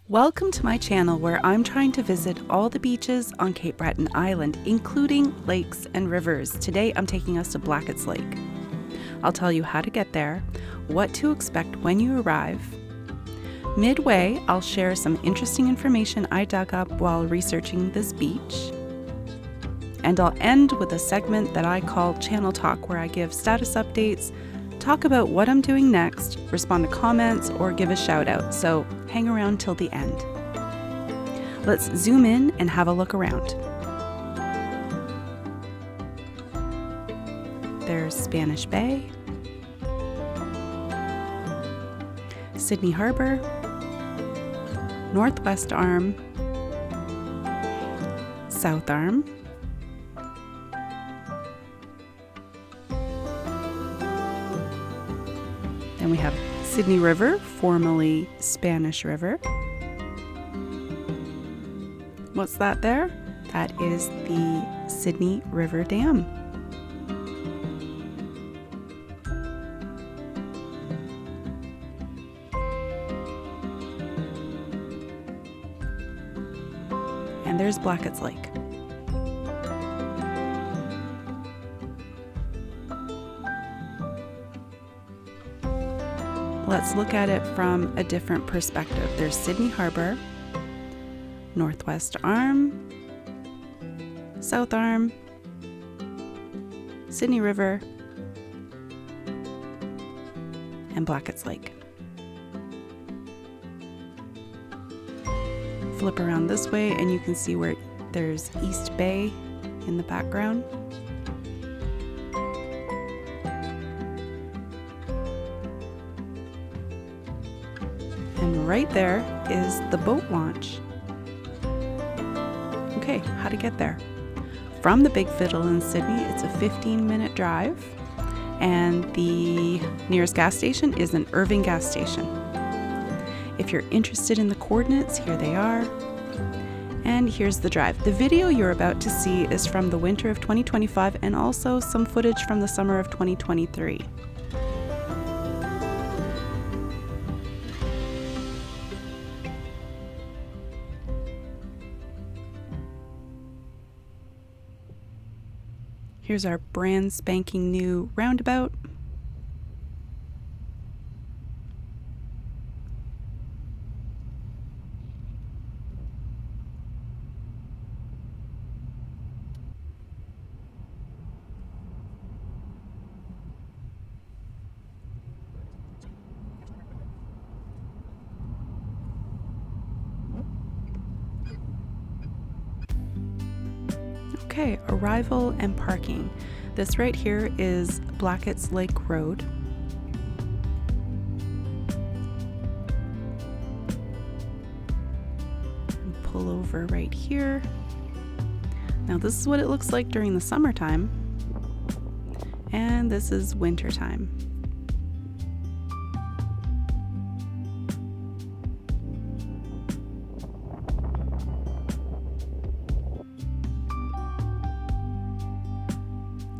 Welcome to my channel where I'm trying to visit all the beaches on Cape Breton Island, including lakes and rivers. Today I'm taking us to Blackett's Lake. I'll tell you how to get there, what to expect when you arrive. Midway, I'll share some interesting information I dug up while researching this beach. And I'll end with a segment that I call Channel Talk, where I give status updates, talk about what I'm doing next, respond to comments, or give a shout out. So hang around till the end. Let's zoom in and have a look around. There's Spanish Bay, Sydney Harbour, Northwest Arm, South Arm, then we have Sydney River, formerly Spanish River. What's that there? That is the Sydney River Dam. And there's Blackett's Lake. Let's look at it from a different perspective. There's Sydney Harbour, Northwest Arm, South Arm, Sydney River, and Blackett's Lake. Flip around this way and you can see where there's East Bay in the background. And right there is the boat launch. Okay, how to get there? From the Big Fiddle in Sydney, it's a 15-minute drive, and the nearest gas station is an Irving gas station. If you're interested in the coordinates, here they are. And here's the drive. The video you're about to see is from the winter of 2025 and also some footage from the summer of 2023. Here's our brand spanking new roundabout. Okay, arrival and parking. This right here is Blackett's Lake Road. And pull over right here. Now this is what it looks like during the summertime, and this is wintertime.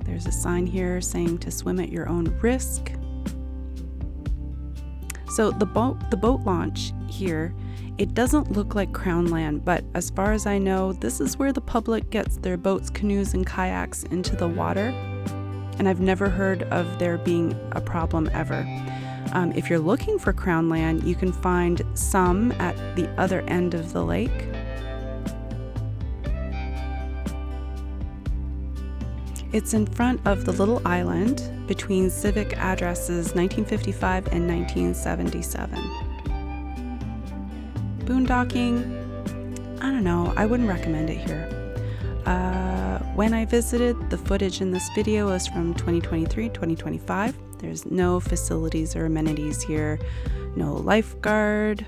There's a sign here saying to swim at your own risk. So the boat launch here, it doesn't look like Crown Land, but as far as I know, this is where the public gets their boats, canoes, and kayaks into the water. And I've never heard of there being a problem ever. If you're looking for Crown Land, you can find some at the other end of the lake. It's in front of the little island between civic addresses 1955 and 1977. Boondocking, I don't know, I wouldn't recommend it here. When I visited, the footage in this video is from 2023, 2025. There's no facilities or amenities here, no lifeguard,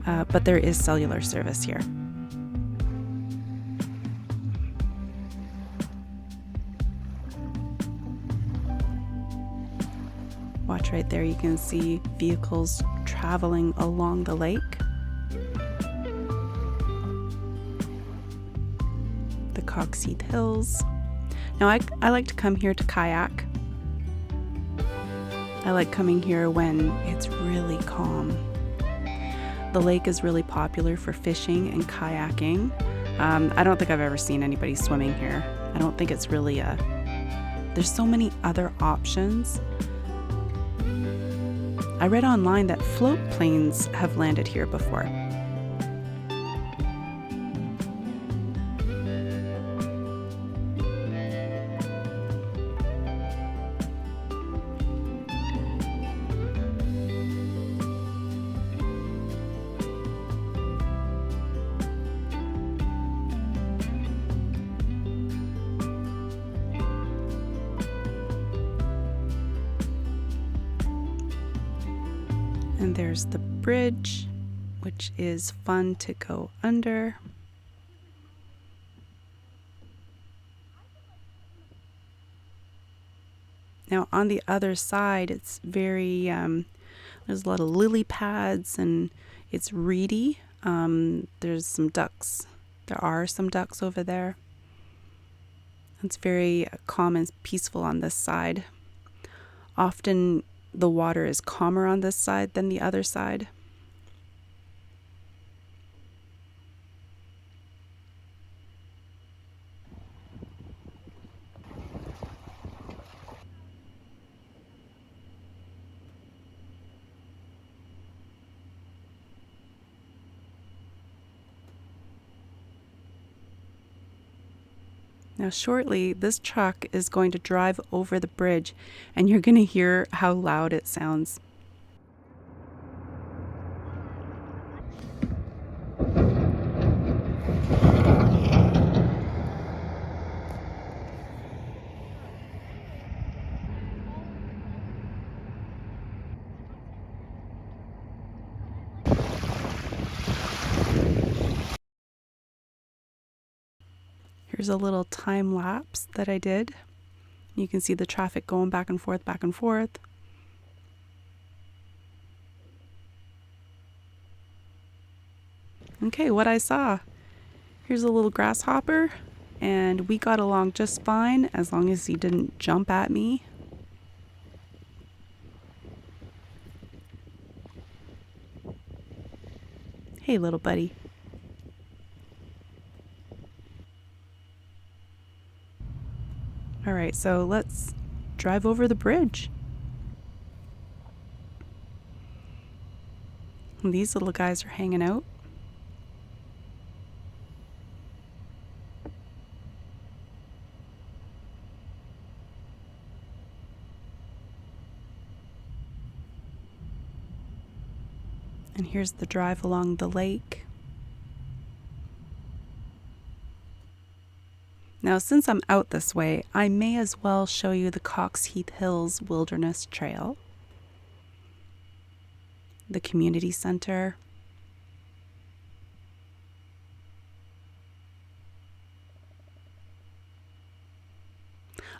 but there is cellular service here. Watch right there, you can see vehicles traveling along the lake. The Coxheath Hills. Now I like to come here to kayak. I like coming here when it's really calm. The The lake is really popular for fishing and kayaking. I don't think I've ever seen anybody swimming here. I don't think it's really there's so many other options. I read online that float planes have landed here before. And there's the bridge, which is fun to go under. Now on the other side, it's very, there's a lot of lily pads and it's reedy. There's some ducks. There are some ducks over there. It's very calm and peaceful on this side. Often the water is calmer on this side than the other side. Now shortly, this truck is going to drive over the bridge and you're going to hear how loud it sounds. Here's a little time lapse that I did. You can see the traffic going back and forth, back and forth. Okay, what I saw. Here's a little grasshopper, and we got along just fine as long as he didn't jump at me. Hey, little buddy. All right, so let's drive over the bridge. And these little guys are hanging out. And here's the drive along the lake. Now, since I'm out this way, I may as well show you the Coxheath Hills Wilderness Trail, the community center.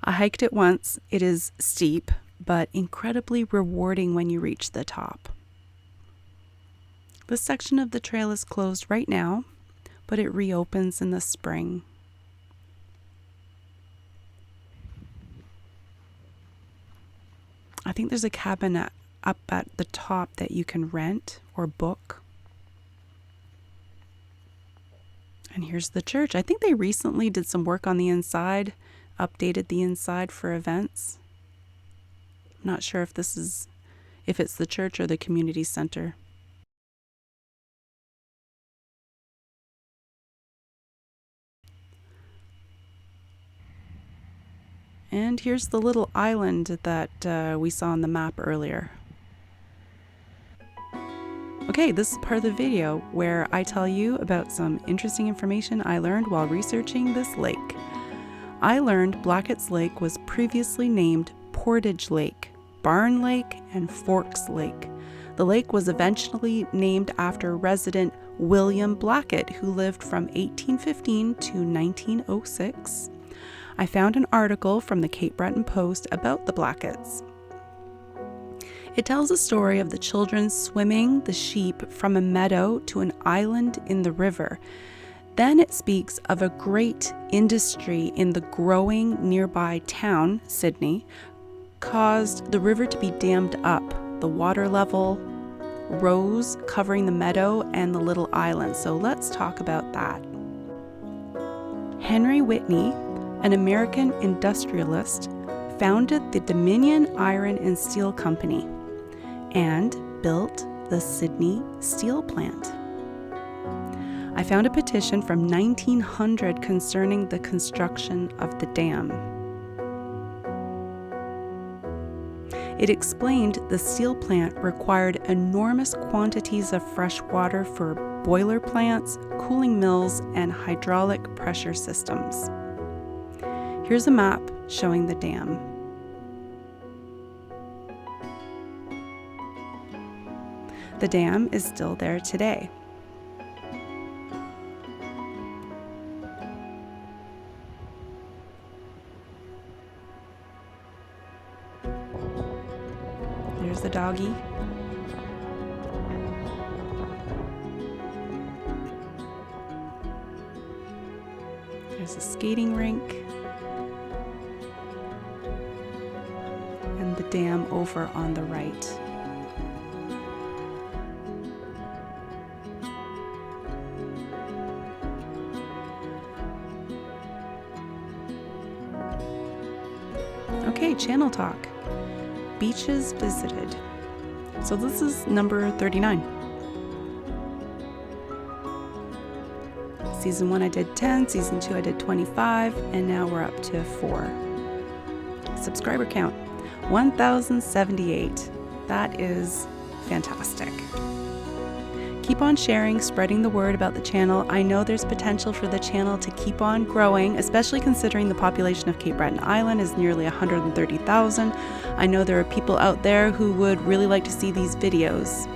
I hiked it once. It is steep, but incredibly rewarding when you reach the top. This section of the trail is closed right now, but it reopens in the spring. I think there's a cabin up at the top that you can rent or book. And here's the church. I think they recently did some work on the inside, updated the inside for events. I'm not sure if it's the church or the community center. And here's the little island that we saw on the map earlier. Okay, this is part of the video where I tell you about some interesting information I learned while researching this lake. I learned Blackett's Lake was previously named Portage Lake, Barn Lake, and Forks Lake. The lake was eventually named after resident William Blackett, who lived from 1815 to 1906. I found an article from the Cape Breton Post about the Blacketts. It tells a story of the children swimming the sheep from a meadow to an island in the river. Then it speaks of a great industry in the growing nearby town, Sydney, caused the river to be dammed up. The water level rows covering the meadow and the little island. So let's talk about that. Henry Whitney, an American industrialist, founded the Dominion Iron and Steel Company and built the Sydney Steel Plant. I found a petition from 1900 concerning the construction of the dam. It explained the steel plant required enormous quantities of fresh water for boiler plants, cooling mills, and hydraulic pressure systems. Here's a map showing the dam. The dam is still there today. There's the doggy. There's a skating rink. And the dam over on the right. Okay, Channel Talk. Beaches visited. So this is number 39. Season 1 I did 10, Season 2 I did 25, and now we're up to 4. Subscriber count, 1,078. That is fantastic. Keep on sharing, spreading the word about the channel. I know there's potential for the channel to keep on growing, especially considering the population of Cape Breton Island is nearly 130,000. I know there are people out there who would really like to see these videos.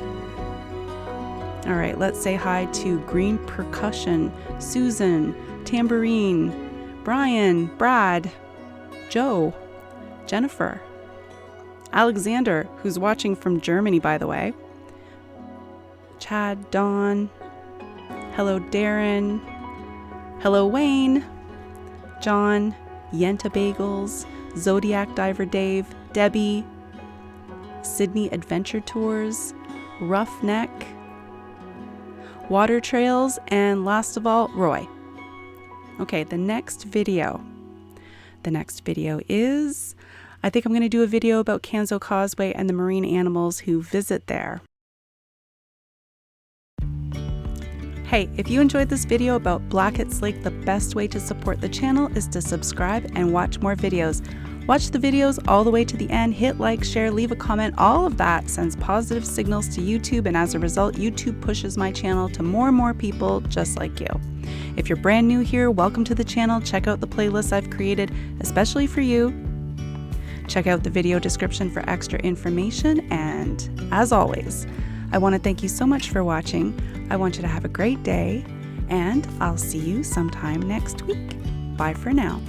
All right, let's say hi to Green Percussion, Susan, Tambourine, Brian, Brad, Joe, Jennifer, Alexander, who's watching from Germany, by the way, Chad, Dawn, hello Darren, hello Wayne, John, Yenta Bagels, Zodiac Diver Dave, Debbie, Sydney Adventure Tours, Roughneck, Water Trails, and last of all, Roy. Okay, the next video is, I think I'm going to do a video about Canso Causeway and the marine animals who visit there. Hey, if you enjoyed this video about Blackett's Lake, the best way to support the channel is to subscribe and watch more videos. Watch the videos all the way to the end, hit like, share, leave a comment. All of that sends positive signals to YouTube, and as a result, YouTube pushes my channel to more and more people just like you. If you're brand new here, welcome to the channel. Check out the playlists I've created, especially for you. Check out the video description for extra information, and as always, I want to thank you so much for watching. I want you to have a great day, and I'll see you sometime next week. Bye for now.